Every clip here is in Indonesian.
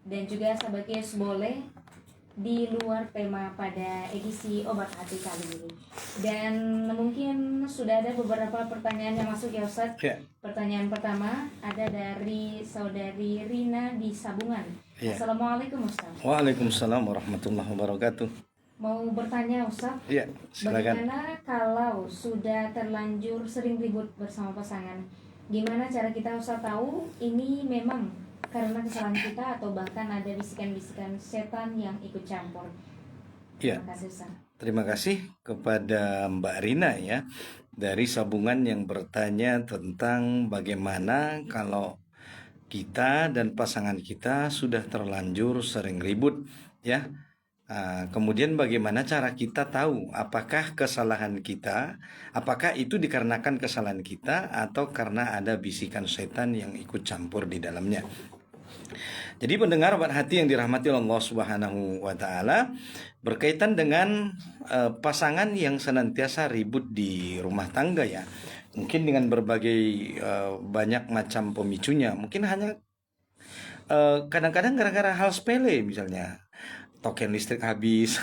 dan juga sahabat Kios boleh di luar tema pada edisi Obat Hati kali ini. Dan mungkin sudah ada beberapa pertanyaan yang masuk ya Ustadz. Ya. Pertanyaan pertama ada dari saudari Rina di Sabungan. Ya. Assalamualaikum Ustadz. Waalaikumsalam warahmatullahi wabarakatuh. Mau bertanya Ustadz, Iya, silakan. bagaimana kalau sudah terlanjur sering ribut bersama pasangan? Gimana cara kita Ustadz tahu ini memang karena kesalahan kita atau bahkan ada bisikan-bisikan setan yang ikut campur? Iya. Terima kasih Ustadz. Terima kasih kepada Mbak Rina ya dari Sabungan yang bertanya tentang bagaimana kalau kita dan pasangan kita sudah terlanjur sering ribut ya. Kemudian bagaimana cara kita tahu apakah kesalahan kita, apakah itu dikarenakan kesalahan kita atau karena ada bisikan setan yang ikut campur di dalamnya. Jadi pendengar Obat Hati yang dirahmati Allah Subhanahu wa taala, berkaitan dengan pasangan yang senantiasa ribut di rumah tangga ya. Mungkin dengan berbagai banyak macam pemicunya. Mungkin hanya kadang-kadang gara-gara hal sepele, misalnya token listrik habis,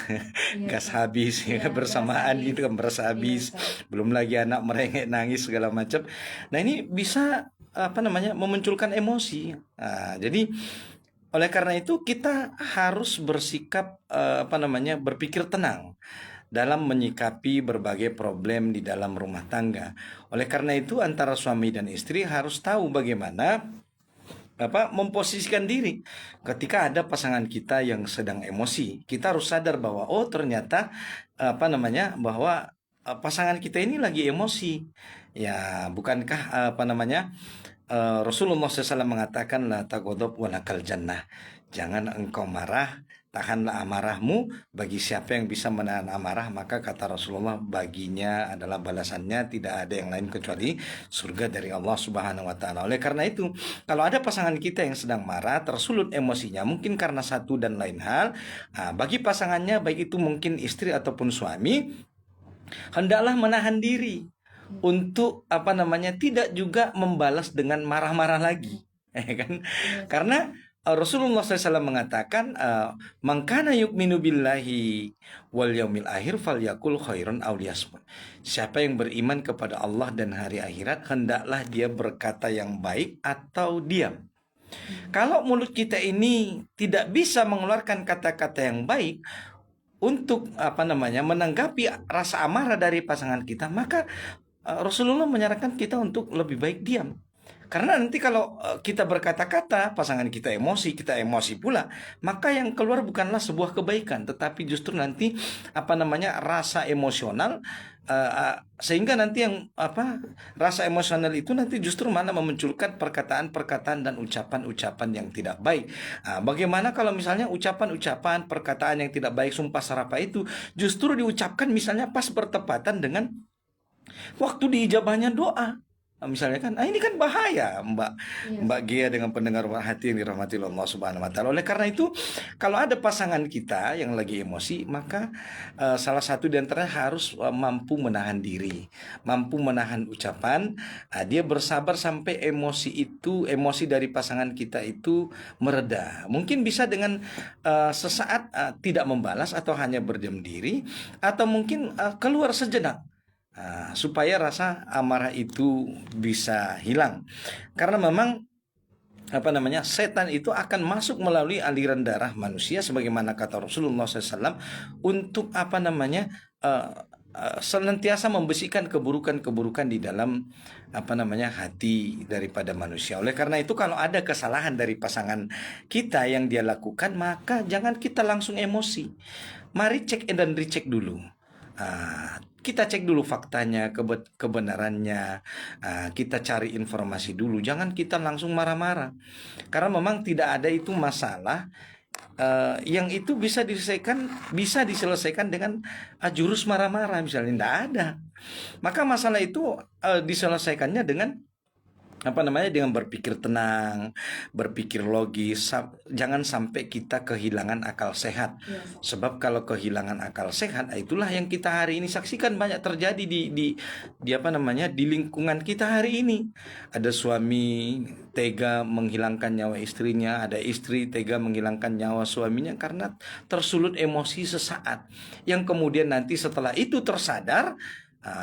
gas habis ya, bersamaan gitu kan, berasa habis, belum lagi anak merengek nangis segala macam. Nah ini bisa memunculkan emosi. Jadi oleh karena itu kita harus bersikap berpikir tenang dalam menyikapi berbagai problem di dalam rumah tangga. Oleh karena itu antara suami dan istri harus tahu bagaimana memposisikan diri ketika ada pasangan kita yang sedang emosi. Kita harus sadar bahwa ternyata bahwa pasangan kita ini lagi emosi. Ya, bukankah Rasulullah SAW mengatakan la taghdab walakal jannah. Jangan engkau marah, tahanlah amarahmu. Bagi siapa yang bisa menahan amarah, maka kata Rasulullah, baginya adalah balasannya tidak ada yang lain kecuali surga dari Allah Subhanahu wa taala. Oleh karena itu, kalau ada pasangan kita yang sedang marah, tersulut emosinya, mungkin karena satu dan lain hal, bagi pasangannya, baik itu mungkin istri ataupun suami, hendaklah menahan diri untuk tidak juga membalas dengan marah-marah lagi, kan? Karena Rasulullah SAW mengatakan, "Man kana yu'minu billahi wal yaumil akhir falyakul khairan aw liyasmut." Siapa yang beriman kepada Allah dan hari akhirat, hendaklah dia berkata yang baik atau diam. Kalau mulut kita ini tidak bisa mengeluarkan kata-kata yang baik untuk menanggapi rasa amarah dari pasangan kita, maka Rasulullah menyarankan kita untuk lebih baik diam. Karena nanti kalau kita berkata-kata, pasangan kita emosi pula, maka yang keluar bukanlah sebuah kebaikan, tetapi justru nanti rasa emosional, sehingga nanti rasa emosional itu nanti justru malah memunculkan perkataan-perkataan dan ucapan-ucapan yang tidak baik. Bagaimana kalau misalnya ucapan-ucapan, perkataan yang tidak baik, sumpah serapah itu justru diucapkan misalnya pas bertepatan dengan waktu diijabahnya doa. Misalnya kan, ini kan bahaya Mbak Gia dengan pendengar hati yang dirahmati Allah Subhanahu wa taala. Oleh karena itu, kalau ada pasangan kita yang lagi emosi, maka salah satu di antaranya harus mampu menahan diri, mampu menahan ucapan, dia bersabar sampai emosi dari pasangan kita itu mereda. Mungkin bisa dengan sesaat tidak membalas atau hanya berdiam diri, atau mungkin keluar sejenak. Supaya rasa amarah itu bisa hilang, karena memang setan itu akan masuk melalui aliran darah manusia, sebagaimana kata Rasulullah SAW, untuk senantiasa membersihkan keburukan-keburukan di dalam hati daripada manusia. Oleh karena itu, kalau ada kesalahan dari pasangan kita yang dia lakukan, maka jangan kita langsung emosi. Mari cek dan recheck dulu. Kita cek dulu faktanya, kebenarannya, kita cari informasi dulu. Jangan kita langsung marah-marah, karena memang tidak ada itu masalah yang itu bisa diselesaikan dengan jurus marah-marah misalnya, tidak ada. Maka masalah itu diselesaikannya dengan dengan berpikir tenang, berpikir logis. Jangan sampai kita kehilangan akal sehat. Iya, Sebab kalau kehilangan akal sehat, itulah yang kita hari ini saksikan banyak terjadi di lingkungan kita hari ini. Ada suami tega menghilangkan nyawa istrinya, ada istri tega menghilangkan nyawa suaminya karena tersulut emosi sesaat. Yang kemudian nanti setelah itu tersadar,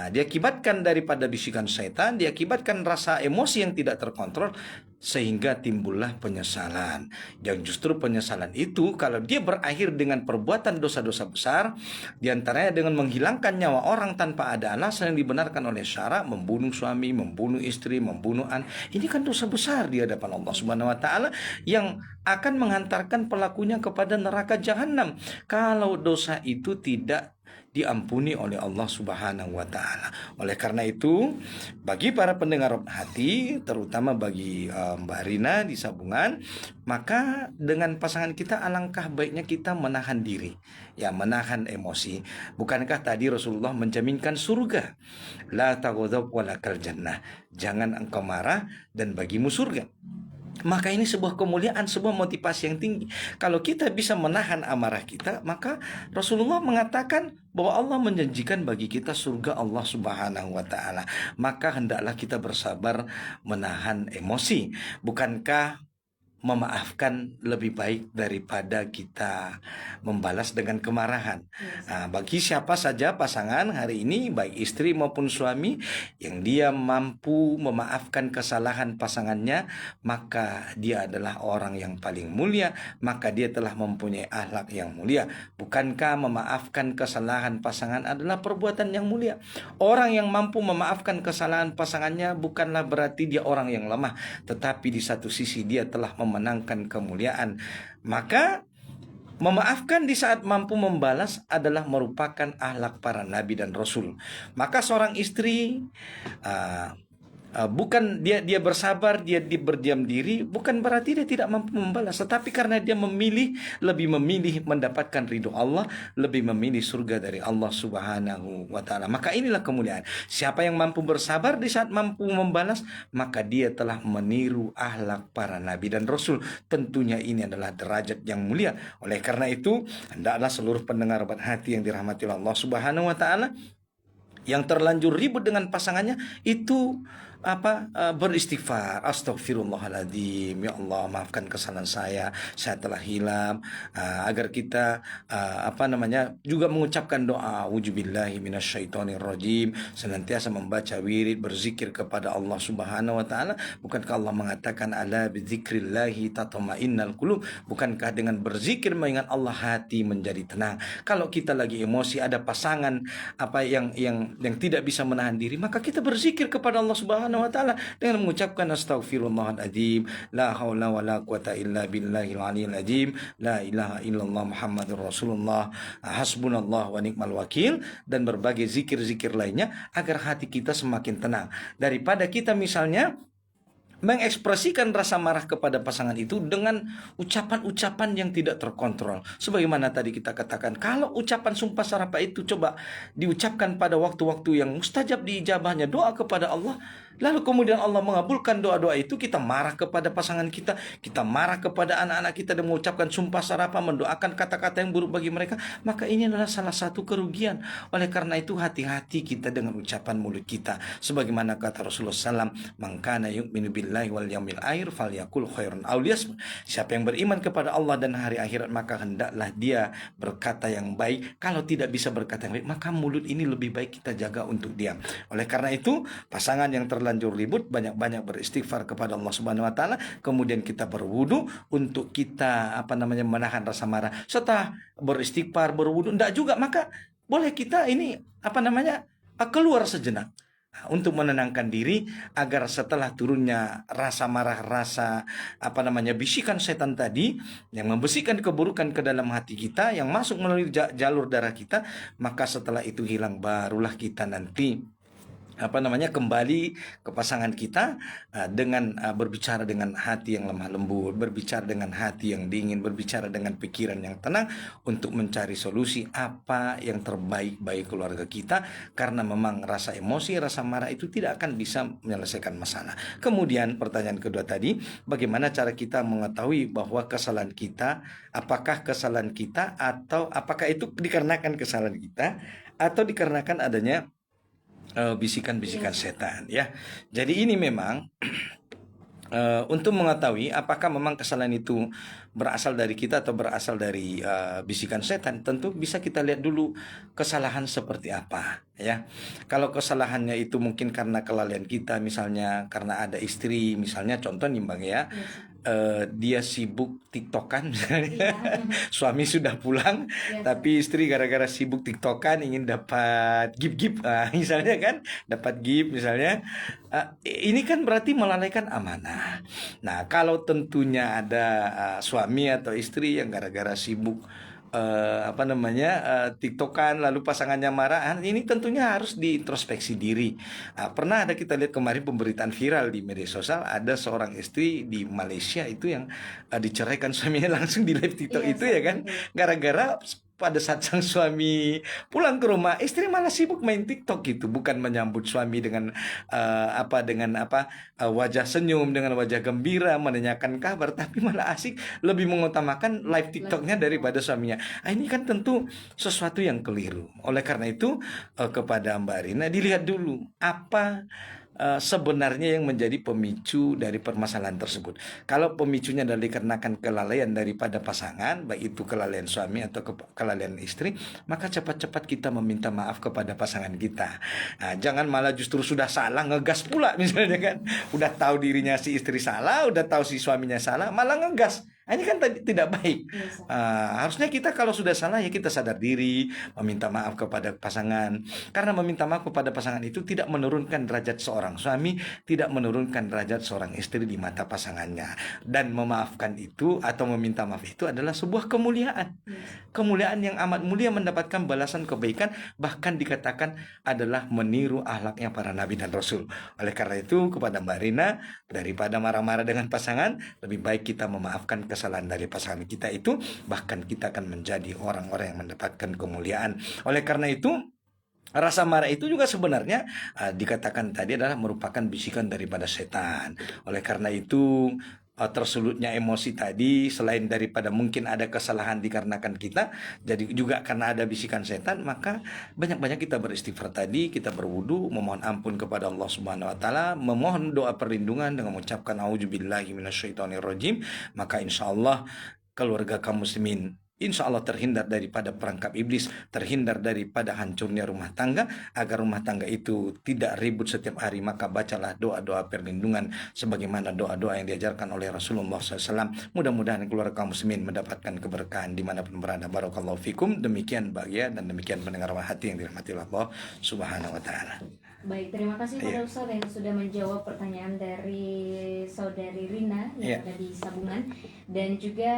diakibatkan daripada bisikan setan, diakibatkan rasa emosi yang tidak terkontrol, sehingga timbullah penyesalan. Yang justru penyesalan itu kalau dia berakhir dengan perbuatan dosa-dosa besar, diantaranya dengan menghilangkan nyawa orang tanpa ada alasan yang dibenarkan oleh syara, membunuh suami, membunuh istri, membunuh anak. Ini kan dosa besar di hadapan Allah Subhanahu wa taala yang akan menghantarkan pelakunya kepada neraka jahanam kalau dosa itu tidak diampuni oleh Allah Subhanahu wa taala. Oleh karena itu, bagi para pendengar hati, terutama bagi Mbak Rina di Sabungan, maka dengan pasangan kita alangkah baiknya kita menahan diri, ya, menahan emosi. Bukankah tadi Rasulullah menjaminkan surga? La taghdab walakal jannah. Jangan engkau marah dan bagimu surga. Maka ini sebuah kemuliaan, sebuah motivasi yang tinggi. Kalau kita bisa menahan amarah kita, maka Rasulullah mengatakan bahwa Allah menjanjikan bagi kita surga Allah Subhanahu wa taala. Maka hendaklah kita bersabar menahan emosi. Bukankah memaafkan lebih baik daripada kita membalas dengan kemarahan? Bagi siapa saja pasangan hari ini, baik istri maupun suami, yang dia mampu memaafkan kesalahan pasangannya, maka dia adalah orang yang paling mulia, maka dia telah mempunyai akhlak yang mulia. Bukankah memaafkan kesalahan pasangan adalah perbuatan yang mulia? Orang yang mampu memaafkan kesalahan pasangannya bukanlah berarti dia orang yang lemah, tetapi di satu sisi dia telah memenangkan kemuliaan. Maka memaafkan di saat mampu membalas adalah merupakan akhlak para nabi dan rasul. Maka seorang istri bukan dia bersabar, dia berdiam diri, bukan berarti dia tidak mampu membalas, tetapi karena dia lebih memilih mendapatkan ridho Allah, lebih memilih surga dari Allah Subhanahu wa taala. Maka inilah kemuliaan. Siapa yang mampu bersabar di saat mampu membalas, maka dia telah meniru akhlak para nabi dan rasul. Tentunya ini adalah derajat yang mulia. Oleh karena itu, hendaklah seluruh pendengar hati yang dirahmati Allah Subhanahu wa taala yang terlanjur ribut dengan pasangannya itu beristighfar, astagfirullahaladzim, ya Allah maafkan kesalahan saya telah hilang, agar kita juga mengucapkan doa auzubillahi minasyaitonirrajim, senantiasa membaca wirid, berzikir kepada Allah Subhanahu wa taala. Bukankah Allah mengatakan ala bidzikrillahi tatmainnal qulub? Bukankah dengan berzikir mengingat Allah hati menjadi tenang? Kalau kita lagi emosi, ada pasangan yang tidak bisa menahan diri, maka kita berzikir kepada Allah Subhanahu wa taala dengan mengucapkan astaghfirullahaladzim, la haula wala quwata illa billahil aliyil azim, la ilaha illallah Muhammadur Rasulullah, hasbunallah wa ni'mal wakil, dan berbagai zikir-zikir lainnya agar hati kita semakin tenang. Daripada kita misalnya mengekspresikan rasa marah kepada pasangan itu dengan ucapan-ucapan yang tidak terkontrol. Sebagaimana tadi kita katakan, kalau ucapan sumpah serapah itu coba diucapkan pada waktu-waktu yang mustajab diijabahnya doa kepada Allah, lalu kemudian Allah mengabulkan doa-doa itu, kita marah kepada pasangan kita marah kepada anak-anak kita dan mengucapkan sumpah serapah, mendoakan kata-kata yang buruk bagi mereka, maka ini adalah salah satu kerugian. Oleh karena itu, hati-hati kita dengan ucapan mulut kita. Sebagaimana kata Rasulullah SAW, man kana yu'minu billahi wal yaumil akhir falyakul khairan aw liyasmut. Siapa yang beriman kepada Allah dan hari akhirat, maka hendaklah dia berkata yang baik. Kalau tidak bisa berkata yang baik, maka mulut ini lebih baik kita jaga untuk diam. Oleh karena itu, pasangan yang terlanjur ribut, banyak-banyak beristighfar kepada Allah Subhanahu wa taala, kemudian kita berwudu untuk kita menahan rasa marah. Setelah beristighfar, berwudu enggak juga, maka boleh kita ini keluar sejenak untuk menenangkan diri, agar setelah turunnya rasa marah, rasa bisikan setan tadi yang membisikkan keburukan ke dalam hati kita, yang masuk melalui jalur darah kita, maka setelah itu hilang, barulah kita nanti kembali ke pasangan kita dengan berbicara dengan hati yang lemah lembut, berbicara dengan hati yang dingin, berbicara dengan pikiran yang tenang untuk mencari solusi apa yang terbaik bagi keluarga kita, karena memang rasa emosi, rasa marah itu tidak akan bisa menyelesaikan masalah. Kemudian pertanyaan kedua tadi, bagaimana cara kita mengetahui bahwa kesalahan kita, apakah kesalahan kita atau apakah itu dikarenakan kesalahan kita atau dikarenakan adanya bisikan-bisikan Yes. setan ya. Jadi ini memang untuk mengetahui apakah memang kesalahan itu berasal dari kita atau berasal dari bisikan setan, tentu bisa kita lihat dulu kesalahan seperti apa ya. Kalau kesalahannya itu mungkin karena kelalaian kita, misalnya karena ada istri, misalnya contoh nih Bang ya, Yes. dia sibuk tiktokan misalnya, Iya. suami sudah pulang Yes. tapi istri gara-gara sibuk tiktokan ingin dapat gift-gift, misalnya kan, dapat gift misalnya. Ini kan berarti melalaikan amanah. Nah, kalau tentunya ada suami atau istri yang gara-gara sibuk tiktokan lalu pasangannya marah, ini tentunya harus diintrospeksi diri. Pernah ada kita lihat kemarin pemberitaan viral di media sosial, ada seorang istri di Malaysia itu yang diceraikan suaminya langsung di live TikTok Iya, itu ya kan, betul. gara-gara pada saat sang suami pulang ke rumah, istri malah sibuk main TikTok gitu, bukan menyambut suami dengan wajah senyum, dengan wajah gembira, menanyakan kabar, tapi malah asik lebih mengutamakan live TikToknya TikTok. daripada suaminya. Ini kan tentu sesuatu yang keliru. Oleh karena itu, kepada Mbak Rina, dilihat dulu apa sebenarnya yang menjadi pemicu dari permasalahan tersebut. Kalau pemicunya adalah dikarenakan kelalaian daripada pasangan, baik itu kelalaian suami atau kelalaian istri, maka cepat-cepat kita meminta maaf kepada pasangan kita. Jangan malah justru sudah salah ngegas pula misalnya kan. Udah tahu dirinya si istri salah, udah tahu si suaminya salah, malah ngegas. Ini kan tidak baik. Yes. Harusnya kita kalau sudah salah ya kita sadar diri, meminta maaf kepada pasangan. Karena meminta maaf kepada pasangan itu tidak menurunkan derajat seorang suami, tidak menurunkan derajat seorang istri di mata pasangannya. Dan memaafkan itu atau meminta maaf itu adalah sebuah kemuliaan. Yes. Kemuliaan yang amat mulia, mendapatkan balasan kebaikan, bahkan dikatakan adalah meniru akhlaknya para nabi dan rasul. Oleh karena itu, kepada Mbak Rina, daripada marah-marah dengan pasangan, lebih baik kita memaafkan kesalahan dari pasangan kita itu, bahkan kita akan menjadi orang-orang yang mendapatkan kemuliaan. Oleh karena itu, rasa marah itu juga sebenarnya dikatakan tadi adalah merupakan bisikan daripada setan. Oleh karena itu, tersulutnya emosi tadi, selain daripada mungkin ada kesalahan dikarenakan kita, jadi juga karena ada bisikan setan, maka banyak-banyak kita beristighfar tadi, kita berwudu, memohon ampun kepada Allah Subhanahu wa taala, memohon doa perlindungan dengan mengucapkan auzubillahi minasyaitonirrajim, maka insya Allah keluarga kaum muslimin insya Allah terhindar daripada perangkap iblis, terhindar daripada hancurnya rumah tangga. Agar rumah tangga itu tidak ribut setiap hari, maka bacalah doa-doa perlindungan sebagaimana doa-doa yang diajarkan oleh Rasulullah SAW. Mudah-mudahan keluarga kaum muslimin mendapatkan keberkahan dimanapun berada. Barakallahu fikum. Demikian bahagia dan demikian pendengar hati yang dirahmati Allah Subhanahu wa taala. Baik, terima kasih pada Iya. Ustadz yang sudah menjawab pertanyaan dari saudari Rina yang Iya. ada di Sabungan. Dan juga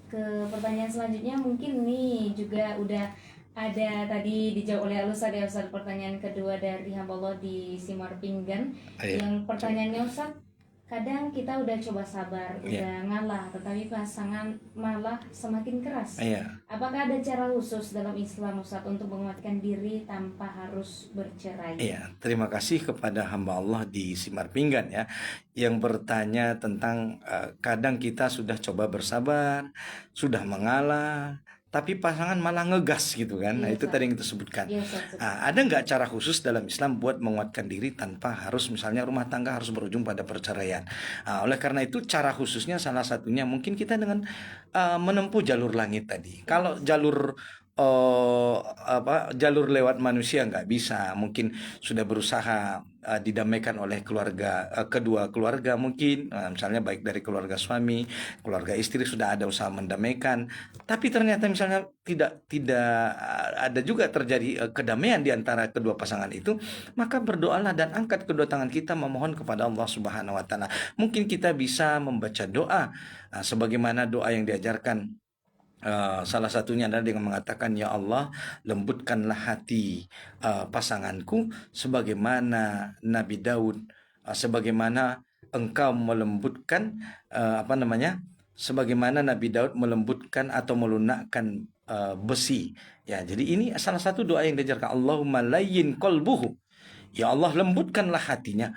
ke pertanyaan selanjutnya, mungkin nih juga udah ada tadi dijawab oleh Ustadz ya Ustadz. Pertanyaan kedua dari hamba Allah di Simar Pinggan, Iya. yang pertanyaannya Ustadz, kadang kita udah coba sabar, Iya. udah ngalah, tetapi pasangan malah semakin keras. Iya. Apakah ada cara khusus dalam Islam Ustadz untuk menguatkan diri tanpa harus bercerai? Iya, terima kasih kepada hamba Allah di Simar Pinggan ya, yang bertanya tentang kadang kita sudah coba bersabar, sudah mengalah, tapi pasangan malah ngegas gitu kan. Nah, Iya, itu Ustaz. tadi yang kita sebutkan. Iya Ustadz. Ada nggak cara khusus dalam Islam buat menguatkan diri tanpa harus misalnya rumah tangga harus berujung pada perceraian? Oleh karena itu cara khususnya salah satunya mungkin kita dengan menempuh jalur langit tadi. Kalau jalur jalur lewat manusia nggak bisa, mungkin sudah berusaha didamaikan oleh kedua keluarga mungkin, misalnya baik dari keluarga suami, keluarga istri sudah ada usaha mendamaikan, tapi ternyata misalnya tidak ada juga terjadi kedamaian di antara kedua pasangan itu, maka berdoalah dan angkat kedua tangan kita memohon kepada Allah Subhanahu wa taala. Mungkin kita bisa membaca doa sebagaimana doa yang diajarkan Salah satunya adalah dengan mengatakan, ya Allah, lembutkanlah hati pasanganku sebagaimana Nabi Daud, sebagaimana engkau melembutkan apa namanya, sebagaimana Nabi Daud melembutkan atau melunakkan besi. Ya, jadi ini salah satu doa yang diajarkan, Allahumma layyin qalbuhu. Ya Allah, lembutkanlah hatinya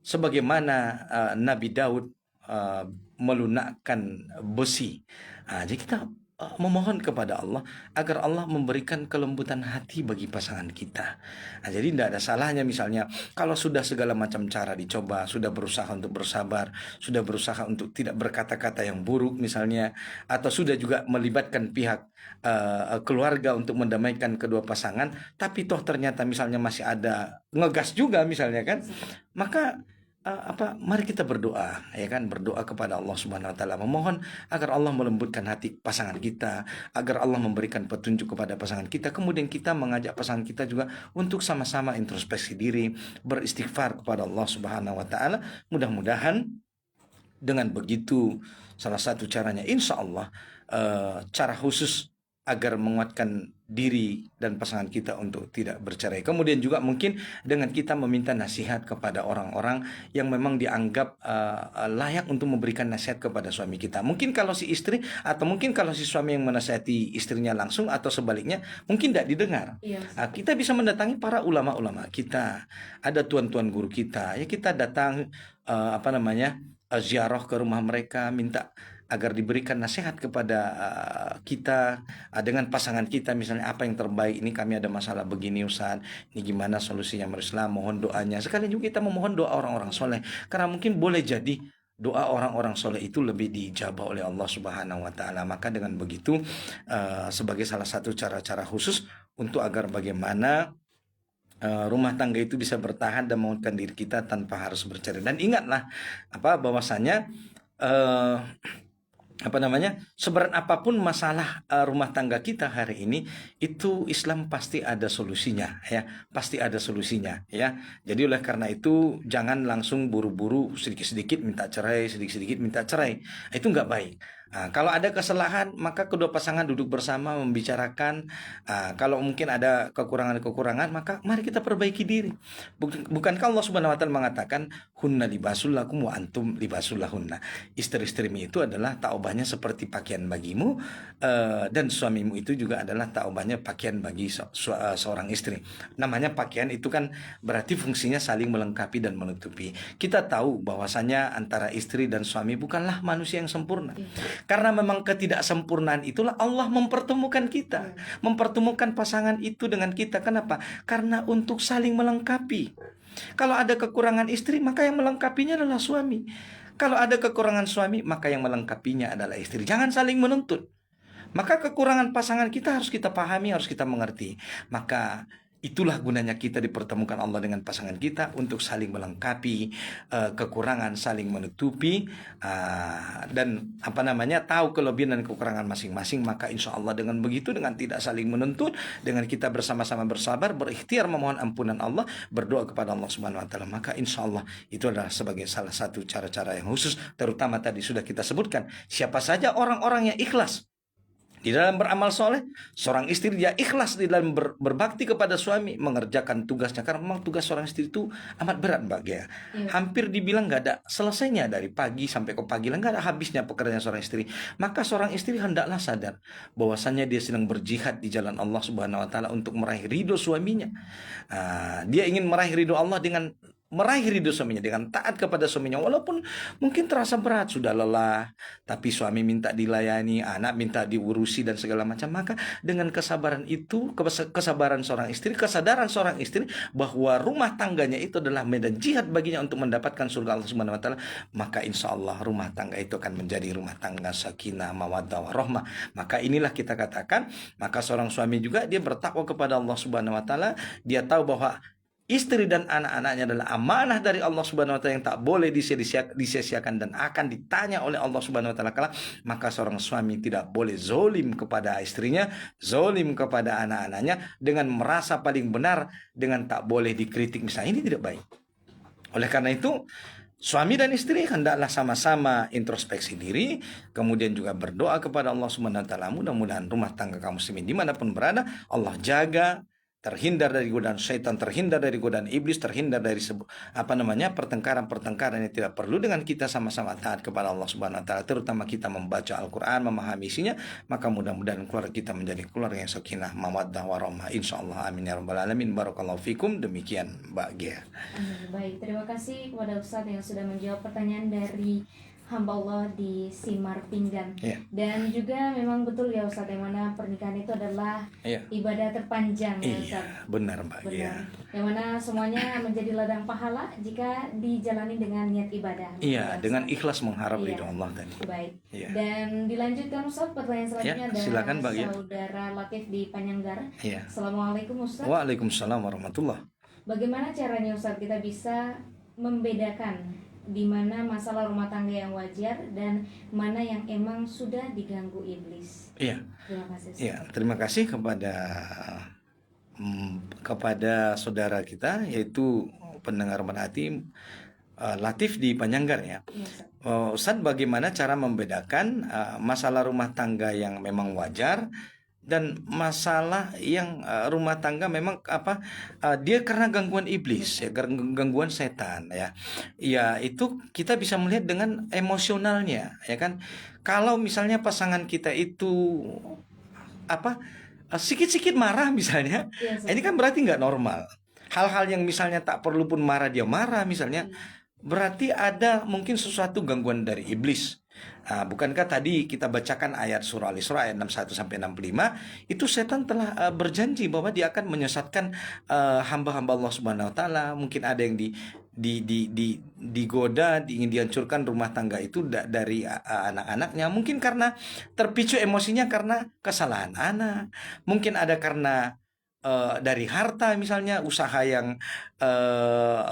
sebagaimana Nabi Daud uh, melunakkan besi. Jadi kita memohon kepada Allah agar Allah memberikan kelembutan hati bagi pasangan kita. Jadi tidak ada salahnya misalnya kalau sudah segala macam cara dicoba, sudah berusaha untuk bersabar, sudah berusaha untuk tidak berkata-kata yang buruk misalnya, atau sudah juga melibatkan pihak keluarga untuk mendamaikan kedua pasangan, tapi toh ternyata misalnya masih ada ngegas juga misalnya kan, maka mari kita berdoa, ya kan, berdoa kepada Allah Subhanahu wa taala, memohon agar Allah melembutkan hati pasangan kita, agar Allah memberikan petunjuk kepada pasangan kita. Kemudian kita mengajak pasangan kita juga untuk sama-sama introspeksi diri, beristighfar kepada Allah Subhanahu wa taala. Mudah-mudahan dengan begitu, salah satu caranya insya Allah cara khusus agar menguatkan diri dan pasangan kita untuk tidak bercerai. Kemudian juga mungkin dengan kita meminta nasihat kepada orang-orang yang memang dianggap layak untuk memberikan nasihat kepada suami kita. Mungkin kalau si istri, atau mungkin kalau si suami yang menasihati istrinya langsung, atau sebaliknya mungkin tidak didengar. Iya. Kita bisa mendatangi para ulama-ulama kita, ada tuan-tuan guru kita, ya kita datang ziarah ke rumah mereka, minta agar diberikan nasihat kepada kita dengan pasangan kita, misalnya apa yang terbaik, ini kami ada masalah begini Ustaz, ini gimana solusinya menurut Islam, mohon doanya. Sekalian juga kita memohon doa orang-orang soleh, karena mungkin boleh jadi doa orang-orang soleh itu lebih diijabah oleh Allah Subhanahu wa taala. Maka dengan begitu sebagai salah satu cara-cara khusus untuk agar bagaimana rumah tangga itu bisa bertahan dan menguatkan diri kita tanpa harus bercerai. Dan ingatlah bahwasanya seberat apapun masalah rumah tangga kita hari ini, itu Islam pasti ada solusinya, ya, pasti ada solusinya, ya. Jadi oleh karena itu jangan langsung buru-buru sedikit-sedikit minta cerai, sedikit-sedikit minta cerai. Itu nggak baik. Kalau ada kesalahan, maka kedua pasangan duduk bersama membicarakan. Kalau mungkin ada kekurangan-kekurangan, maka mari kita perbaiki diri. Bukankah Allah Subhanahu wa taala mengatakan, hunna libasul lakum wa antum libasul lahunna. Istri-istrimu itu adalah taubahnya seperti pakaian bagimu, dan suamimu itu juga adalah taubahnya pakaian bagi seorang istri. Namanya pakaian itu kan berarti fungsinya saling melengkapi dan menutupi. Kita tahu bahwasanya antara istri dan suami bukanlah manusia yang sempurna. Karena memang ketidaksempurnaan itulah Allah mempertemukan kita, mempertemukan pasangan itu dengan kita. Kenapa? Karena untuk saling melengkapi. Kalau ada kekurangan istri, maka yang melengkapinya adalah suami. Kalau ada kekurangan suami, maka yang melengkapinya adalah istri. Jangan saling menuntut. Maka kekurangan pasangan kita harus kita pahami, harus kita mengerti. Maka itulah gunanya kita dipertemukan Allah dengan pasangan kita, untuk saling melengkapi kekurangan, saling menutupi, dan tahu kelebihan dan kekurangan masing-masing. Maka insya Allah dengan begitu, dengan tidak saling menuntut, dengan kita bersama-sama bersabar, berikhtiar memohon ampunan Allah, berdoa kepada Allah Subhanahu wa taala, maka insya Allah itu adalah sebagai salah satu cara-cara yang khusus. Terutama tadi sudah kita sebutkan, siapa saja orang-orang yang ikhlas di dalam beramal soleh, seorang istri dia ikhlas di dalam berbakti kepada suami, mengerjakan tugasnya, karena memang tugas seorang istri itu amat berat Mbak Gea. Hampir dibilang nggak ada selesainya, dari pagi sampai ke pagi, nggak ada habisnya pekerjaan seorang istri. Maka seorang istri hendaklah sadar bahwasannya dia sedang berjihad di jalan Allah Subhanahu wa taala untuk meraih ridho suaminya. Dia ingin meraih ridho Allah dengan meraih ridho suaminya, dengan taat kepada suaminya, walaupun mungkin terasa berat, sudah lelah, tapi suami minta dilayani, anak minta diurusi dan segala macam. Maka dengan kesabaran itu, kesabaran seorang istri, kesadaran seorang istri bahwa rumah tangganya itu adalah medan jihad baginya untuk mendapatkan surga Allah Subhanahu wa taala, maka insya Allah rumah tangga itu akan menjadi rumah tangga sakinah, mawaddah, warahmah. Maka inilah kita katakan, maka seorang suami juga dia bertakwa kepada Allah Subhanahu wa taala. Dia tahu bahwa istri dan anak-anaknya adalah amanah dari Allah Subhanahu wa taala yang tak boleh disia-siakan dan akan ditanya oleh Allah Subhanahu wa taala kelak. Maka seorang suami tidak boleh zolim kepada istrinya, zolim kepada anak-anaknya dengan merasa paling benar, dengan tak boleh dikritik misalnya. Ini tidak baik. Oleh karena itu, Suami dan istri hendaklah sama-sama introspeksi diri, kemudian juga berdoa kepada Allah Subhanahu wa taala. Mudah-mudahan rumah tangga kaum muslimin dimanapun berada, Allah jaga, terhindar dari godaan syaitan, terhindar dari godaan iblis, terhindar dari pertengkaran-pertengkaran yang tidak perlu. Dengan kita sama-sama taat kepada Allah Subhanahu wa taala, terutama kita membaca Al-Qur'an, memahami isinya, maka mudah-mudahan keluarga kita menjadi keluarga yang sakinah, mawaddah warahmah, insyaallah. Amin ya rabbal alamin. Barakallahu fikum. Demikian Mbak Gia. Baik, terima kasih kepada Ustadz yang sudah menjawab pertanyaan dari hamba Allah di Simar Pinggan. Iya. Dan juga memang betul ya Ustadz, yang mana pernikahan itu adalah Iya. ibadah terpanjang ya Iya, Ustadz. benar Mbak Gia. Benar. Yang mana semuanya menjadi ladang pahala jika dijalani dengan niat ibadah. Iya, Ustadz. dengan ikhlas mengharap Iya. ridho Allah tadi. Baik. Iya. Dan dilanjutkan Ustadz, pertanyaan selanjutnya Ya, dari silakan, Mbak Gia. saudara Latif di Panyanggara. Iya. Assalamualaikum Ustadz. Waalaikumsalam warahmatullah. Bagaimana caranya Ustadz kita bisa membedakan di mana masalah rumah tangga yang wajar dan mana yang emang sudah diganggu iblis? Iya. Terima kasih Ustadz. Iya, terima kasih kepada saudara kita, yaitu pendengar Menhati, Latif di Panjanggar ya. Iya, Ustadz. Ustadz, bagaimana cara membedakan masalah rumah tangga yang memang wajar dan masalah yang rumah tangga memang dia karena gangguan iblis ya, gangguan setan ya. Ya, itu kita bisa melihat dengan emosionalnya ya kan. Kalau misalnya pasangan kita itu sikit-sikit marah misalnya, Iya, Ustadz. ini kan berarti nggak normal. Hal-hal yang misalnya tak perlu pun marah dia marah misalnya, berarti ada mungkin sesuatu gangguan dari iblis. Bukankah tadi kita bacakan ayat surah Al-Isra ayat 61 sampai 65, itu setan telah berjanji bahwa dia akan menyesatkan hamba-hamba Allah Subhanahu wa taala. Mungkin ada yang digoda, ingin dihancurkan rumah tangga itu dari anak-anaknya. Mungkin karena terpicu emosinya karena kesalahan anak. Mungkin ada karena dari harta misalnya, usaha yang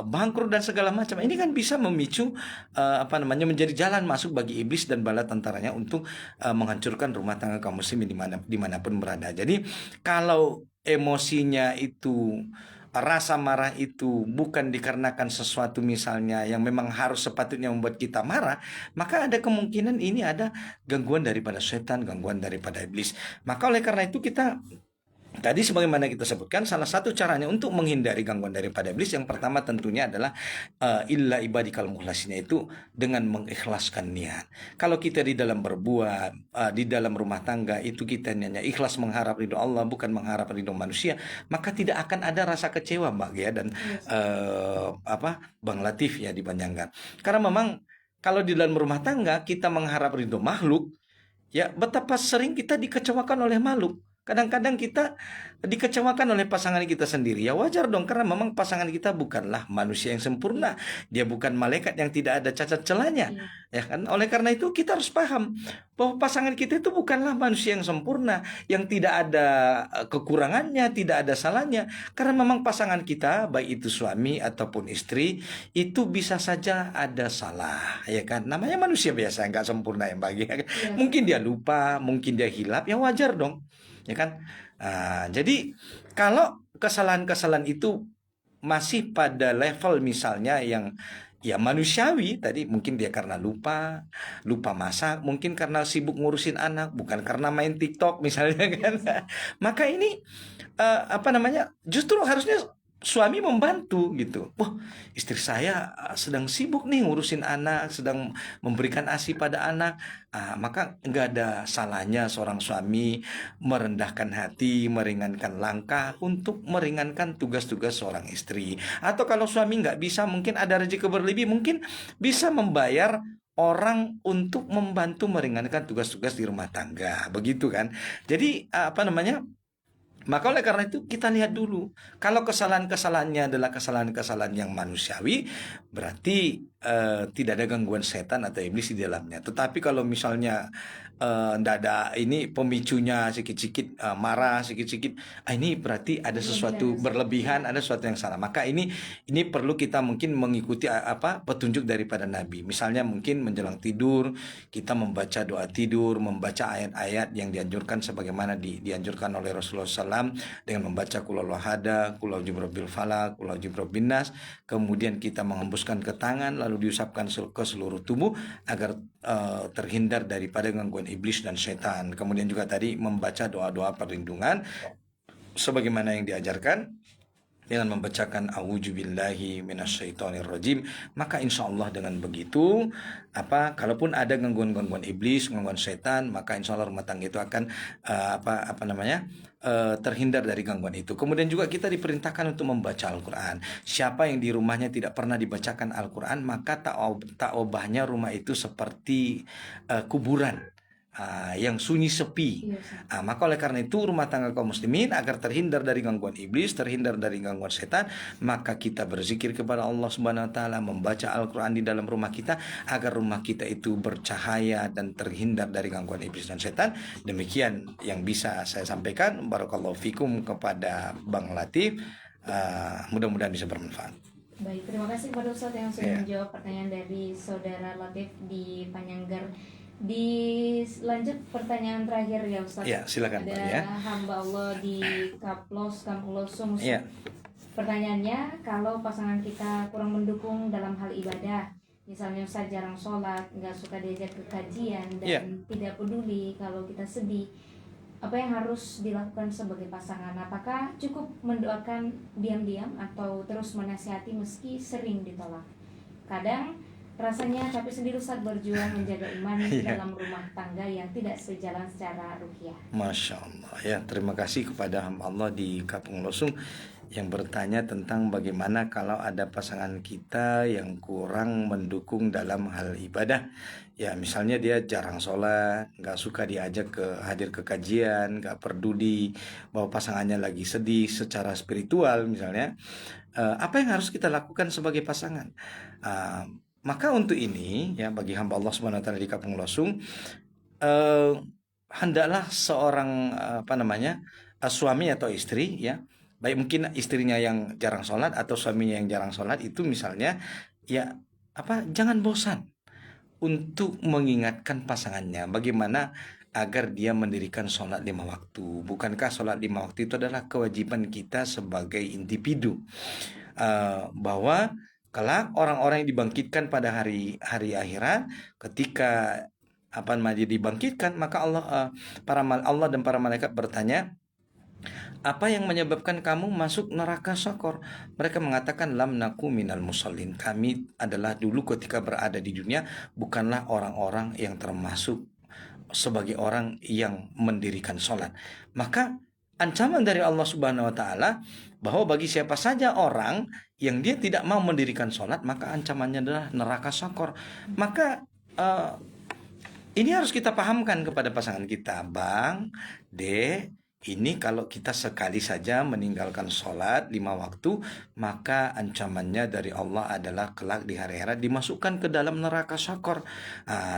bangkrut dan segala macam. Ini kan bisa memicu menjadi jalan masuk bagi iblis dan bala tentaranya untuk menghancurkan rumah tangga kaum muslimin dimanapun berada. Jadi kalau emosinya itu, rasa marah itu bukan dikarenakan sesuatu misalnya yang memang harus sepatutnya membuat kita marah, maka ada kemungkinan ini ada gangguan daripada setan, gangguan daripada iblis. Maka oleh karena itu kita tadi sebagaimana kita sebutkan, salah satu caranya untuk menghindari gangguan daripada iblis, yang pertama tentunya adalah illa ibadikal mukhlasin, itu dengan mengikhlaskan niat. Kalau kita di dalam berbuat, di dalam rumah tangga itu kita hanya ikhlas mengharap ridho Allah, bukan mengharap ridho manusia, maka tidak akan ada rasa kecewa Mbak Gia dan Bang Latif ya di Panjanggar. Karena memang kalau di dalam rumah tangga kita mengharap ridho makhluk, ya betapa sering kita dikecewakan oleh makhluk. Kadang-kadang kita dikecewakan oleh pasangan kita sendiri. Ya wajar dong, karena memang pasangan kita bukanlah manusia yang sempurna. Dia bukan malaikat yang tidak ada cacat celahnya. Ya kan? Oleh karena itu kita harus paham bahwa pasangan kita itu bukanlah manusia yang sempurna, yang tidak ada kekurangannya, tidak ada salahnya. Karena memang pasangan kita, baik itu suami ataupun istri, itu bisa saja ada salah, ya kan? Namanya manusia biasa, nggak sempurna yang bagi. Mungkin dia lupa, mungkin dia hilap, ya wajar dong. Ya kan? Jadi kalau kesalahan-kesalahan itu masih pada level misalnya yang ya manusiawi tadi, mungkin dia karena lupa masak, mungkin karena sibuk ngurusin anak, bukan karena main TikTok misalnya kan. Maka ini justru harusnya suami membantu gitu. Wah, istri saya sedang sibuk nih ngurusin anak, sedang memberikan ASI pada anak. Maka nggak ada salahnya seorang suami merendahkan hati, meringankan langkah untuk meringankan tugas-tugas seorang istri. Atau kalau suami nggak bisa, mungkin ada rezeki berlebih, mungkin bisa membayar orang untuk membantu meringankan tugas-tugas di rumah tangga. Begitu kan? Jadi maka oleh karena itu kita lihat dulu, kalau kesalahan-kesalahannya adalah kesalahan-kesalahan yang manusiawi, berarti tidak ada gangguan setan atau iblis di dalamnya. Tetapi kalau misalnya tidak ada ini pemicunya, sikit-sikit marah, sikit-sikit, ini berarti ada sesuatu berlebihan, ada sesuatu yang salah. Maka ini perlu kita mungkin mengikuti petunjuk daripada Nabi. Misalnya mungkin menjelang tidur kita membaca doa tidur, membaca ayat-ayat yang dianjurkan sebagaimana dianjurkan oleh Rasulullah SAW, dengan membaca qul huwallahu ahad, qul a'udzu birabbil falaq, qul a'udzu birabbin nas, kemudian kita menghembuskan ke tangan, selalu diusapkan ke seluruh tubuh agar terhindar daripada gangguan iblis dan setan. Kemudian juga tadi membaca doa-doa perlindungan sebagaimana yang diajarkan dengan membacakan auzubillahi minasyaitonirrajim, maka insya Allah dengan begitu kalaupun ada gangguan-gangguan iblis, gangguan setan, maka insya Allah rumah tangga itu akan terhindar dari gangguan itu. Kemudian juga kita diperintahkan untuk membaca Al-Quran. Siapa yang di rumahnya tidak pernah dibacakan Al-Quran, maka tak obahnya rumah itu seperti kuburan yang sunyi sepi. Iya, Ustaz. Maka oleh karena itu rumah tangga kaum muslimin agar terhindar dari gangguan iblis, terhindar dari gangguan setan, maka kita berzikir kepada Allah Subhanahu wa taala, membaca Al-Qur'an di dalam rumah kita agar rumah kita itu bercahaya dan terhindar dari gangguan iblis dan setan. Demikian yang bisa saya sampaikan. Barakallahu fikum kepada Bang Latif. Mudah-mudahan bisa bermanfaat. Baik, terima kasih kepada Ustaz yang sudah Iya. menjawab pertanyaan dari Saudara Latif di Panyanggar. Lanjut pertanyaan terakhir ya Ustaz. Ya, silakan Pak Ada ya. hamba Allah di Kaplos Kampulosung. Iya. Pertanyaannya, kalau pasangan kita kurang mendukung dalam hal ibadah, misalnya Ustaz jarang sholat, nggak suka diajak ke kajian, dan Iya. tidak peduli kalau kita sedih, apa yang harus dilakukan sebagai pasangan? Apakah cukup mendoakan diam-diam atau terus menasihati meski sering ditolak? Kadang rasanya capek sendiri Ustaz berjuang menjaga iman Iya. dalam rumah tangga yang tidak sejalan secara ruhiyah. Masya Allah ya, terima kasih kepada hamba Allah di Kapung Losung yang bertanya tentang bagaimana kalau ada pasangan kita yang kurang mendukung dalam hal ibadah. Ya misalnya dia jarang sholat, nggak suka diajak hadir ke kajian, nggak peduli bahwa pasangannya lagi sedih secara spiritual misalnya. Apa yang harus kita lakukan sebagai pasangan? Maka untuk ini ya, bagi hamba Allah Subhanahu wa taala di Kapung Losung, hendaklah seorang suami atau istri ya, baik mungkin istrinya yang jarang sholat atau suaminya yang jarang sholat, itu misalnya ya jangan bosan untuk mengingatkan pasangannya bagaimana agar dia mendirikan sholat 5 waktu. Bukankah sholat 5 waktu itu adalah kewajiban kita sebagai individu, bahwa kelak orang-orang yang dibangkitkan pada hari akhirat, ketika dibangkitkan, maka Allah dan para malaikat bertanya, apa yang menyebabkan kamu masuk neraka Sakor? Mereka mengatakan, lam naku minal musallin. Kami adalah dulu ketika berada di dunia bukanlah orang-orang yang termasuk sebagai orang yang mendirikan sholat. Maka ancaman dari Allah Subhanahu wa taala bahwa bagi siapa saja orang yang dia tidak mau mendirikan sholat, maka ancamannya adalah neraka Sakor. Maka ini harus kita pahamkan kepada pasangan kita, Bang, Dek. Ini kalau kita sekali saja meninggalkan sholat 5 waktu, maka ancamannya dari Allah adalah kelak di hari akhirat dimasukkan ke dalam neraka Sakor.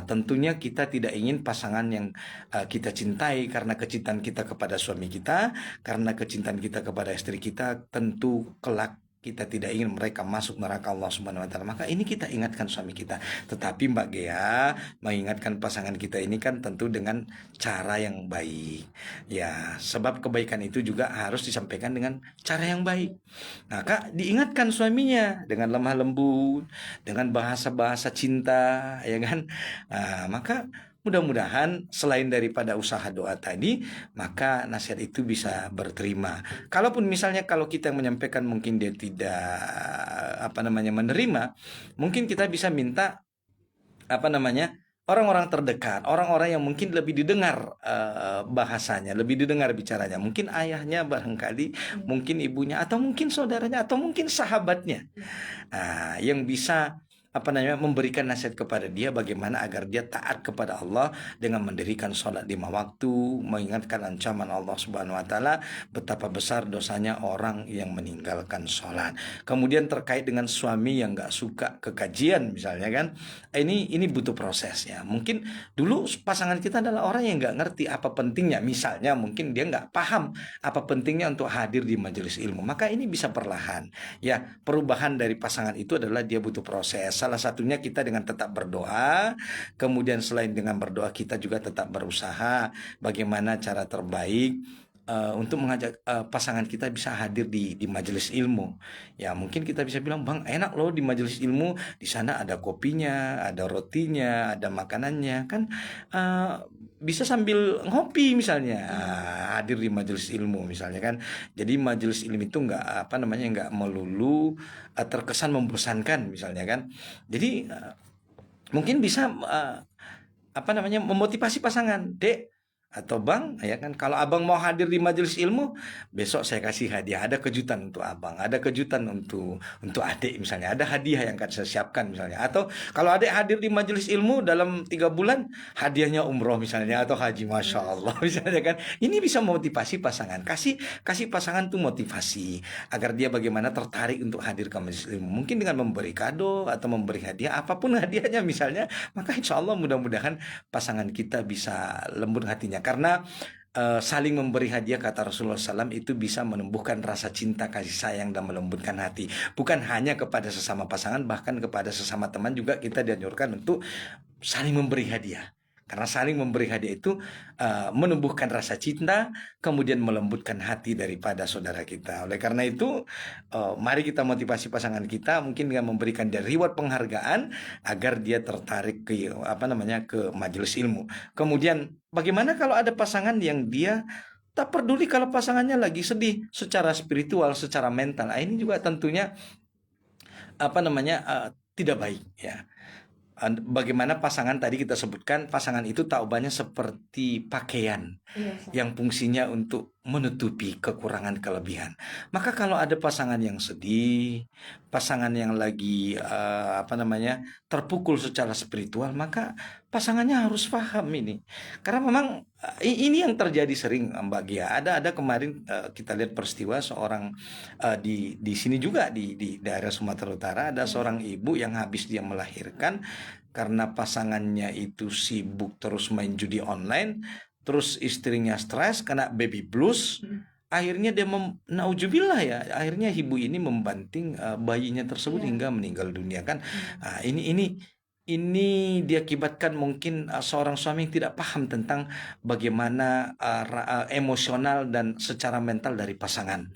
Tentunya kita tidak ingin pasangan yang kita cintai karena kecintaan kita kepada suami kita, karena kecintaan kita kepada istri kita, tentu kelak kita tidak ingin mereka masuk neraka Allah Subhanahu wa taala. Maka ini kita ingatkan suami kita. Tetapi Mbak Gea, mengingatkan pasangan kita ini kan tentu dengan cara yang baik. Ya, sebab kebaikan itu juga harus disampaikan dengan cara yang baik. Nah, Kak, diingatkan suaminya dengan lemah lembut, dengan bahasa-bahasa cinta, ya kan? Maka mudah-mudahan selain daripada usaha doa tadi, maka nasihat itu bisa berterima. Kalaupun misalnya kalau kita yang menyampaikan mungkin dia tidak menerima, mungkin kita bisa minta orang-orang terdekat, orang-orang yang mungkin lebih didengar bahasanya, lebih didengar bicaranya. Mungkin ayahnya barangkali, mungkin ibunya, atau mungkin saudaranya, atau mungkin sahabatnya, yang bisa memberikan nasihat kepada dia bagaimana agar dia taat kepada Allah dengan mendirikan sholat 5 waktu, mengingatkan ancaman Allah Subhanahu wa taala betapa besar dosanya orang yang meninggalkan sholat. Kemudian terkait dengan suami yang nggak suka ke kajian misalnya kan, ini butuh proses ya. Mungkin dulu pasangan kita adalah orang yang nggak ngerti apa pentingnya, misalnya mungkin dia nggak paham apa pentingnya untuk hadir di majelis ilmu, maka ini bisa perlahan ya. Perubahan dari pasangan itu adalah dia butuh proses. Salah satunya kita dengan tetap berdoa, kemudian selain dengan berdoa kita juga tetap berusaha bagaimana cara terbaik untuk mengajak pasangan kita bisa hadir di majelis ilmu. Ya mungkin kita bisa bilang, Bang, enak loh di majelis ilmu, di sana ada kopinya, ada rotinya, ada makanannya, kan bisa sambil ngopi misalnya, hadir di majelis ilmu misalnya kan. Jadi majelis ilmu itu nggak melulu terkesan membosankan misalnya kan. Jadi mungkin bisa memotivasi pasangan, Dek atau Bang, ya kan, kalau Abang mau hadir di majelis ilmu, besok saya kasih hadiah, ada kejutan untuk Abang, ada kejutan untuk adik misalnya, ada hadiah yang akan saya siapkan misalnya. Atau kalau adik hadir di majelis ilmu dalam 3 bulan, hadiahnya umroh misalnya atau haji, masya Allah misalnya kan. Ini bisa memotivasi pasangan, kasih pasangan tuh motivasi agar dia bagaimana tertarik untuk hadir ke majelis ilmu, mungkin dengan memberi kado atau memberi hadiah, apapun hadiahnya misalnya. Maka insya Allah mudah-mudahan pasangan kita bisa lembut hatinya, karena saling memberi hadiah, kata Rasulullah SAW, itu bisa menumbuhkan rasa cinta, kasih sayang, dan melembutkan hati. Bukan hanya kepada sesama pasangan, bahkan kepada sesama teman juga kita dianjurkan untuk saling memberi hadiah. Karena saling memberi hadiah itu menumbuhkan rasa cinta, kemudian melembutkan hati daripada saudara kita. Oleh karena itu, mari kita motivasi pasangan kita, mungkin dengan memberikan dia reward penghargaan agar dia tertarik ke majelis ilmu. Kemudian bagaimana kalau ada pasangan yang dia tak peduli kalau pasangannya lagi sedih secara spiritual, secara mental. Ini juga tentunya tidak baik ya. Bagaimana pasangan tadi kita sebutkan, pasangan itu taubahnya seperti pakaian yang fungsinya untuk menutupi kekurangan kelebihan. Maka kalau ada pasangan yang sedih, pasangan yang lagi terpukul secara spiritual, maka pasangannya harus paham ini. Karena memang ini yang terjadi sering, Mbak Gia. Ada kemarin kita lihat peristiwa seorang di sini juga di daerah Sumatera Utara, ada seorang ibu yang habis dia melahirkan, karena pasangannya itu sibuk terus main judi online, terus istrinya stres kena baby blues. Akhirnya dia naujubillah ya, akhirnya ibu ini membanting bayinya tersebut hingga meninggal dunia kan. Ini diakibatkan mungkin seorang suami yang tidak paham tentang bagaimana emosional dan secara mental dari pasangan.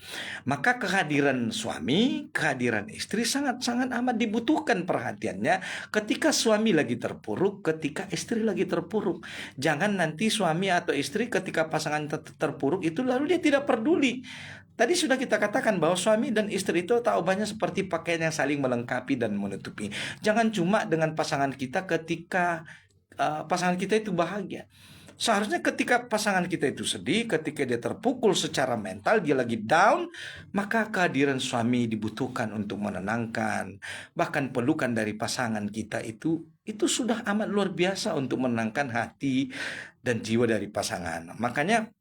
Maka kehadiran suami, kehadiran istri sangat-sangat amat dibutuhkan perhatiannya ketika suami lagi terpuruk, ketika istri lagi terpuruk. Jangan nanti suami atau istri ketika pasangan terpuruk itu lalu dia tidak peduli. Tadi sudah kita katakan bahwa suami dan istri itu taubahnya seperti pakaian yang saling melengkapi dan menutupi. Jangan cuma dengan pasangan kita ketika pasangan kita itu bahagia. Seharusnya ketika pasangan kita itu sedih, ketika dia terpukul secara mental, dia lagi down, maka kehadiran suami dibutuhkan untuk menenangkan. Bahkan pelukan dari pasangan kita itu sudah amat luar biasa untuk menenangkan hati dan jiwa dari pasangan. Makanya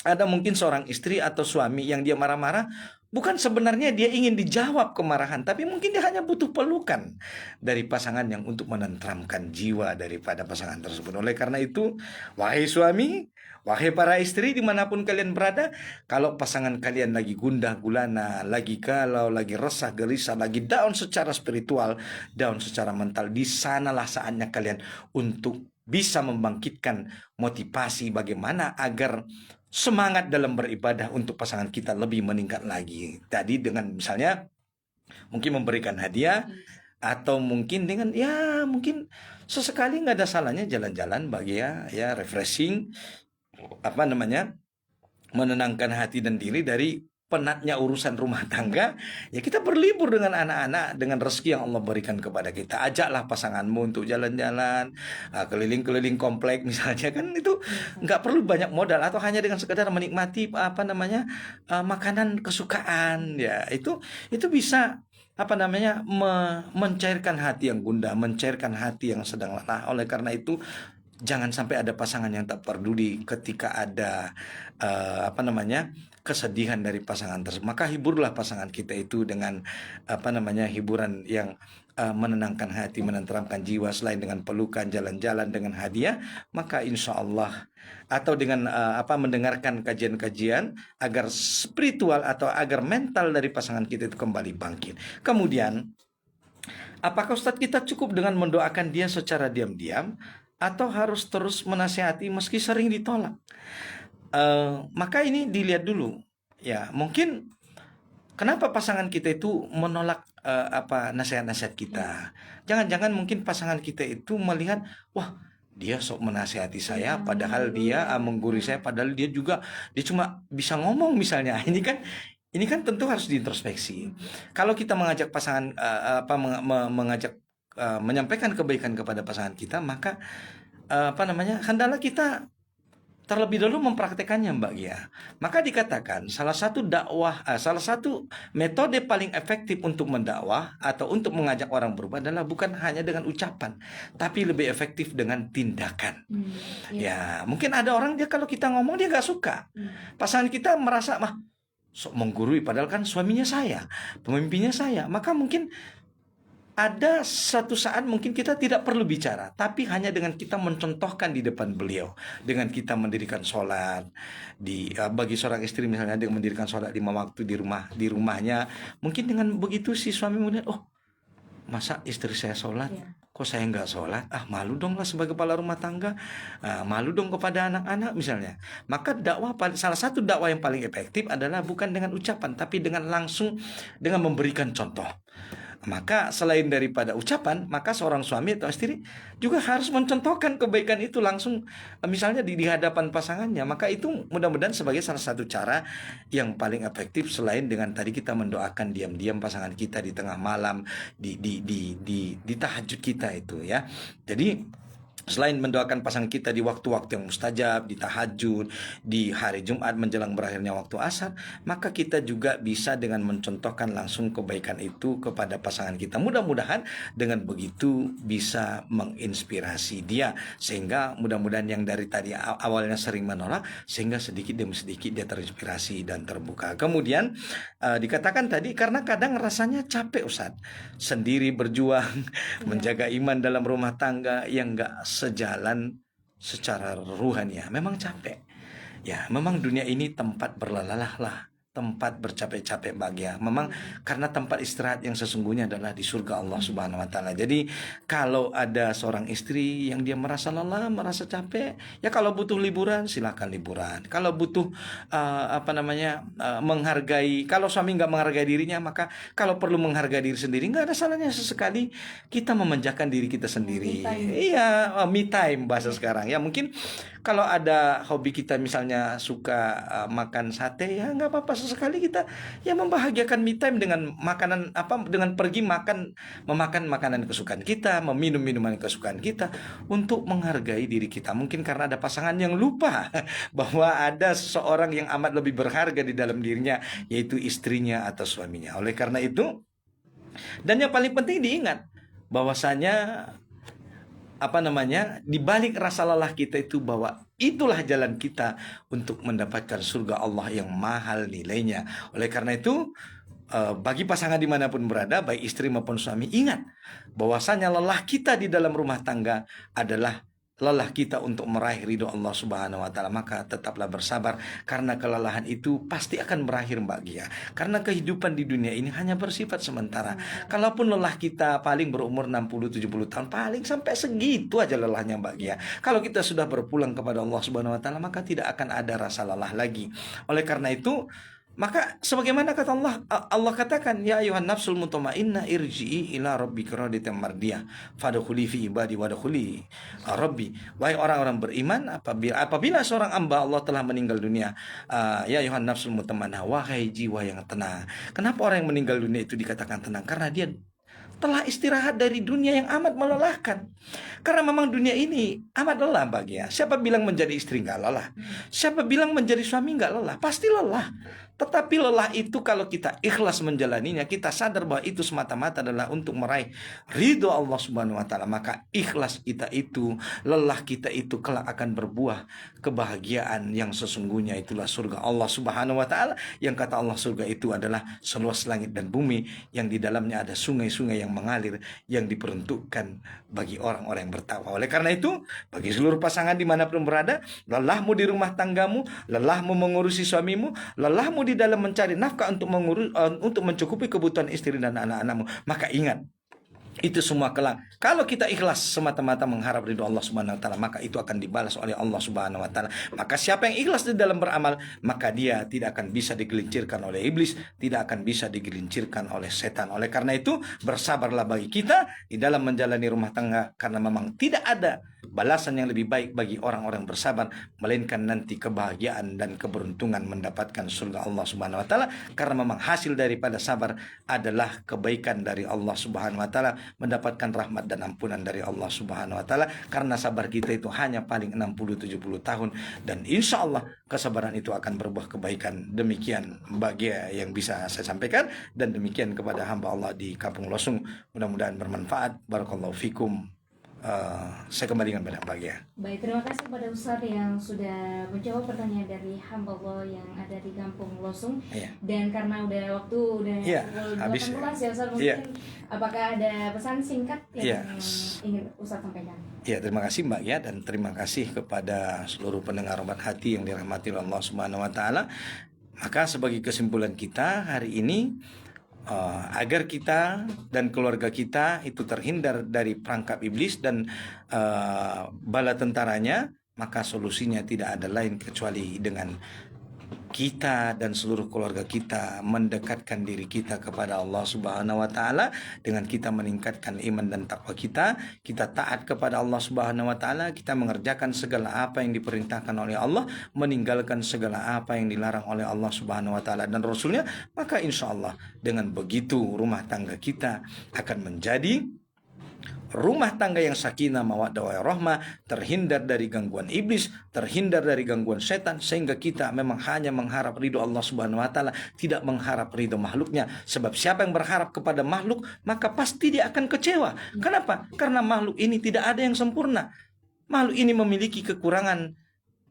ada mungkin seorang istri atau suami yang dia marah-marah, bukan sebenarnya dia ingin dijawab kemarahan, tapi mungkin dia hanya butuh pelukan dari pasangan yang untuk menenteramkan jiwa daripada pasangan tersebut. Oleh karena itu, wahai suami, wahai para istri dimanapun kalian berada, kalau pasangan kalian lagi gundah gulana, lagi galau, lagi resah gelisah, lagi down secara spiritual, down secara mental, di sanalah saatnya kalian untuk bisa membangkitkan motivasi bagaimana agar semangat dalam beribadah untuk pasangan kita lebih meningkat lagi. Tadi dengan misalnya mungkin memberikan hadiah, atau mungkin dengan mungkin sesekali nggak ada salahnya jalan-jalan bagi ya refreshing, menenangkan hati dan diri dari penatnya urusan rumah tangga. Ya kita berlibur dengan anak-anak, dengan rezeki yang Allah berikan kepada kita. Ajaklah pasanganmu untuk jalan-jalan, keliling-keliling komplek misalnya kan, itu nggak perlu banyak modal, atau hanya dengan sekedar menikmati makanan kesukaan ya, itu bisa mencairkan hati yang gundah, mencairkan hati yang sedang lelah. Oleh karena itu jangan sampai ada pasangan yang tak peduli ketika ada kesedihan dari pasangan tersebut. Maka hiburlah pasangan kita itu dengan hiburan yang menenangkan hati, menenteramkan jiwa. Selain dengan pelukan, jalan-jalan, dengan hadiah, maka insya Allah, atau dengan mendengarkan kajian-kajian agar spiritual atau agar mental dari pasangan kita itu kembali bangkit. Kemudian, apakah Ustadz kita cukup dengan mendoakan dia secara diam-diam, atau harus terus menasihati meski sering ditolak? maka ini dilihat dulu. Ya, mungkin kenapa pasangan kita itu menolak nasihat-nasihat kita? Jangan-jangan mungkin pasangan kita itu melihat, wah, dia sok menasihati saya, Iya, padahal menggurui dia ya. menggurui saya, padahal dia cuma bisa ngomong misalnya. Ini kan tentu harus diintrospeksi. Kalau kita mengajak pasangan mengajak menyampaikan kebaikan kepada pasangan kita, maka hendaklah kita terlebih dahulu mempraktekannya, Mbak Gia. Maka dikatakan salah satu metode paling efektif untuk mendakwah atau untuk mengajak orang berubah adalah bukan hanya dengan ucapan, tapi lebih efektif dengan tindakan. Ya. Ya, mungkin ada orang dia kalau kita ngomong dia nggak suka. Pasangan kita merasa mah sok menggurui, padahal kan suaminya saya, pemimpinnya saya. Maka mungkin ada satu saat mungkin kita tidak perlu bicara, tapi hanya dengan kita mencontohkan di depan beliau, dengan kita mendirikan sholat bagi seorang istri misalnya, dengan mendirikan sholat 5 waktu di rumahnya, mungkin dengan begitu si suami melihat, oh, masa istri saya sholat, Ya. kok saya nggak sholat? Malu dong lah sebagai kepala rumah tangga, malu dong kepada anak-anak misalnya. Maka salah satu dakwah yang paling efektif adalah bukan dengan ucapan, tapi dengan langsung dengan memberikan contoh. Maka selain daripada ucapan, maka seorang suami atau istri juga harus mencontohkan kebaikan itu langsung, misalnya di hadapan pasangannya. Maka itu mudah-mudahan sebagai salah satu cara yang paling efektif, selain dengan tadi kita mendoakan diam-diam pasangan kita di tengah malam, di tahajud kita itu ya. Jadi selain mendoakan pasangan kita di waktu-waktu yang mustajab, di tahajud, di hari Jumat menjelang berakhirnya waktu asar, maka kita juga bisa dengan mencontohkan langsung kebaikan itu kepada pasangan kita. Mudah-mudahan dengan begitu bisa menginspirasi dia, sehingga mudah-mudahan yang dari tadi awalnya sering menolak, sehingga sedikit demi sedikit dia terinspirasi dan terbuka. Kemudian dikatakan tadi, karena kadang rasanya capek Ustadz, sendiri berjuang menjaga iman dalam rumah tangga yang nggak sejalan secara ruhani, ya memang capek. Ya, memang dunia ini tempat berlelah lah, tempat bercapek-capek bahagia. Memang karena tempat istirahat yang sesungguhnya adalah di surga Allah Subhanahu wa taala. Jadi kalau ada seorang istri yang dia merasa lelah, merasa capek, ya kalau butuh liburan silakan liburan. Kalau butuh menghargai, kalau suami nggak menghargai dirinya, maka kalau perlu menghargai diri sendiri, nggak ada salahnya sesekali kita memanjakan diri kita sendiri. Me time. Iya, me time bahasa sekarang. Ya mungkin kalau ada hobi kita misalnya suka makan sate, ya nggak apa-apa sesekali kita ya membahagiakan me time dengan makanan dengan pergi memakan makanan kesukaan kita, meminum minuman kesukaan kita, untuk menghargai diri kita. Mungkin karena ada pasangan yang lupa bahwa ada seseorang yang amat lebih berharga di dalam dirinya, yaitu istrinya atau suaminya. Oleh karena itu, dan yang paling penting diingat bahwasanya di balik rasa lelah kita itu, bahwa itulah jalan kita untuk mendapatkan surga Allah yang mahal nilainya. Oleh karena itu, bagi pasangan dimanapun berada, baik istri maupun suami, ingat bahwasanya lelah kita di dalam rumah tangga adalah lelah kita untuk meraih ridho Allah Subhanahu wa taala. Maka tetaplah bersabar, karena kelelahan itu pasti akan berakhir, Mbak Gia. Karena kehidupan di dunia ini hanya bersifat sementara. Kalaupun lelah kita paling berumur 60-70 tahun, paling sampai segitu aja lelahnya, Mbak Gia. Kalau kita sudah berpulang kepada Allah Subhanahu wa taala, maka tidak akan ada rasa lelah lagi. Oleh karena itu, maka sebagaimana kata Allah katakan, ya ayuhan nafsul mutmainnah irji'i ila rabbika radiyatan mardiyah fadkhuli fi ibadi wadkhuli rabbi. Wahai orang-orang beriman, apabila seorang hamba Allah telah meninggal dunia, ya ayuhan nafsul mutmainnah, wahai jiwa yang tenang. Kenapa orang yang meninggal dunia itu dikatakan tenang? Karena dia telah istirahat dari dunia yang amat melelahkan. Karena memang dunia ini amat lelah baginya. Siapa bilang menjadi istri nggak lelah? Siapa bilang menjadi suami nggak lelah? Pasti lelah. Tetapi lelah itu kalau kita ikhlas menjalaninya, kita sadar bahwa itu semata-mata adalah untuk meraih ridho Allah Subhanahu wa taala, maka ikhlas kita itu, lelah kita itu kelak akan berbuah kebahagiaan yang sesungguhnya, itulah surga Allah Subhanahu wa taala, yang kata Allah surga itu adalah seluas langit dan bumi, yang di dalamnya ada sungai-sungai yang mengalir, yang diperuntukkan bagi orang-orang yang bertakwa. Oleh karena itu, bagi seluruh pasangan dimanapun berada, lelahmu di rumah tanggamu, lelahmu mengurusi suamimu, lelahmu di dalam mencari nafkah untuk mencukupi kebutuhan istri dan anak-anakmu, maka ingat Itu semua kelak. Kalau kita ikhlas semata-mata mengharap ridho Allah Subhanahu wa taala, maka itu akan dibalas oleh Allah Subhanahu wa taala. Maka siapa yang ikhlas di dalam beramal, maka dia tidak akan bisa digelincirkan oleh iblis, tidak akan bisa digelincirkan oleh setan. Oleh karena itu, bersabarlah bagi kita di dalam menjalani rumah tangga, karena memang tidak ada balasan yang lebih baik bagi orang-orang bersabar melainkan nanti kebahagiaan dan keberuntungan mendapatkan surga Allah Subhanahu wa taala, karena memang hasil daripada sabar adalah kebaikan dari Allah Subhanahu wa taala, mendapatkan rahmat dan ampunan dari Allah Subhanahu wa taala, karena sabar kita itu hanya paling 60-70 tahun, dan insya Allah kesabaran itu akan berbuah kebaikan. Demikian bagi yang bisa saya sampaikan, dan demikian kepada hamba Allah di Kampung Losung, mudah-mudahan bermanfaat. Barakallahu fikum. Saya kembalikan pada bahagia. Baik, terima kasih kepada Ustadz yang sudah menjawab pertanyaan dari hamba Allah yang ada di Kampung Losung. Iya. Dan karena udah waktu udah Iya, pukul habis 18 ya Ustadz, mungkin Iya. apakah ada pesan singkat yang Iya. ingin Ustadz sampaikan? Ya, terima kasih Mbak ya, dan terima kasih kepada seluruh pendengar Obat Hati yang dirahmati oleh Allah Subhanahu wa taala. Maka sebagai kesimpulan kita hari ini, agar kita dan keluarga kita itu terhindar dari perangkap iblis dan bala tentaranya, maka solusinya tidak ada lain kecuali dengan kita dan seluruh keluarga kita mendekatkan diri kita kepada Allah Subhanahu wa taala, dengan kita meningkatkan iman dan takwa kita taat kepada Allah Subhanahu wa taala, kita mengerjakan segala apa yang diperintahkan oleh Allah, meninggalkan segala apa yang dilarang oleh Allah Subhanahu wa taala dan Rasulnya, maka insya Allah dengan begitu rumah tangga kita akan menjadi rumah tangga yang sakinah, mawaddah, warahmah, terhindar dari gangguan iblis, terhindar dari gangguan setan, sehingga kita memang hanya mengharap ridho Allah Subhanahu wa taala, tidak mengharap ridho makhluknya. Sebab siapa yang berharap kepada makhluk, maka pasti dia akan kecewa. Kenapa? Karena makhluk ini tidak ada yang sempurna. Makhluk ini memiliki kekurangan,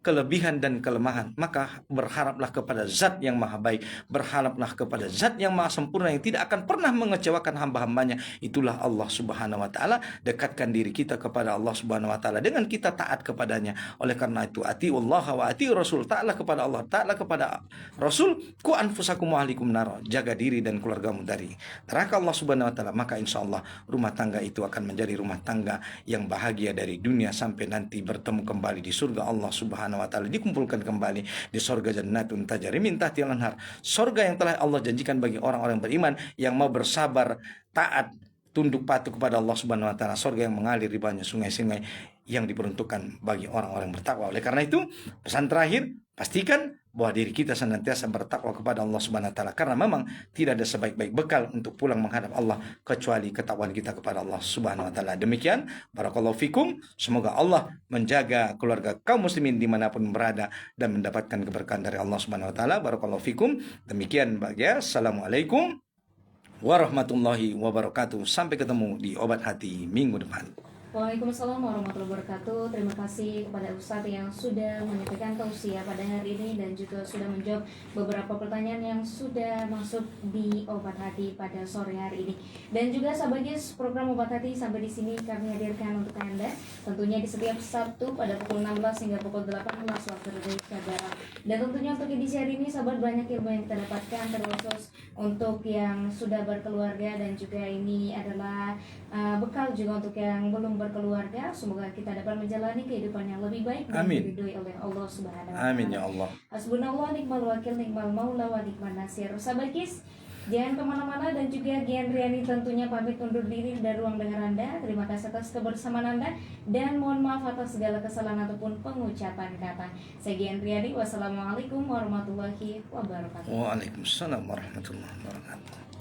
kelebihan dan kelemahan. Maka berharaplah kepada zat yang maha baik, berharaplah kepada zat yang maha sempurna, yang tidak akan pernah mengecewakan hamba-hambanya. Itulah Allah Subhanahu wa taala. Dekatkan diri kita kepada Allah Subhanahu wa taala dengan kita taat kepadanya. Oleh karena itu, atiullah wa ati rasul, taatlah kepada Allah, taatlah kepada Rasul. Ku anfusakum wa ahlikum nar, jaga diri dan keluargamu dari neraka Allah Subhanahu wa taala. Maka insya Allah rumah tangga itu akan menjadi rumah tangga yang bahagia dari dunia sampai nanti bertemu kembali di surga Allah Subhanahu wa taala, dikumpulkan kembali di surga jannatun tajri min tahtiha al-anhar, surga yang telah Allah janjikan bagi orang-orang beriman yang mau bersabar, taat, tunduk patuh kepada Allah Subhanahu wa taala, surga yang mengalir di banyak sungai-sungai yang diperuntukkan bagi orang-orang bertakwa. Oleh karena itu, pesan terakhir, pastikan bahwa diri kita senantiasa bertakwa kepada Allah Subhanahu wa taala, karena memang tidak ada sebaik-baik bekal untuk pulang menghadap Allah kecuali ketakwaan kita kepada Allah Subhanahu wa taala. Demikian, barakallahu fikum. Semoga Allah menjaga keluarga kaum muslimin dimanapun berada dan mendapatkan keberkahan dari Allah Subhanahu wa taala. Barakallahu fikum. Demikian bahagia. Assalamualaikum warahmatullahi wabarakatuh. Sampai ketemu di Obat Hati minggu depan. Waalaikumsalam warahmatullahi wabarakatuh. Terima kasih kepada Ustadz yang sudah menyampaikan tausiah pada hari ini dan juga sudah menjawab beberapa pertanyaan yang sudah masuk di Obat Hati pada sore hari ini. Dan juga sahabat Yes, program Obat Hati sampai di sini kami hadirkan untuk Anda, tentunya di setiap Sabtu pada pukul 16 hingga pukul 18 waktu Indonesia Barat. Dan tentunya untuk edisi hari ini sahabat, banyak ilmu yang kita dapatkan, terkhusus untuk yang sudah berkeluarga, dan juga ini adalah bekal juga untuk yang belum berkeluarga. Semoga kita dapat menjalani kehidupan yang lebih baik dan diridhoi oleh Allah Subhanahu wa taala. Amin ya Allah. Hasbunallah ni'mal wakil, ni'mal maula wa ni'man nasir. Sahabat Kis, jangan kemana-mana, dan juga Gian Riani tentunya pamit undur diri dari ruang dengar Anda. Terima kasih atas kebersamaan Anda dan mohon maaf atas segala kesalahan ataupun pengucapan kata. Saya Gian Riani, wassalamualaikum warahmatullahi wabarakatuh. Waalaikumsalam warahmatullahi wabarakatuh.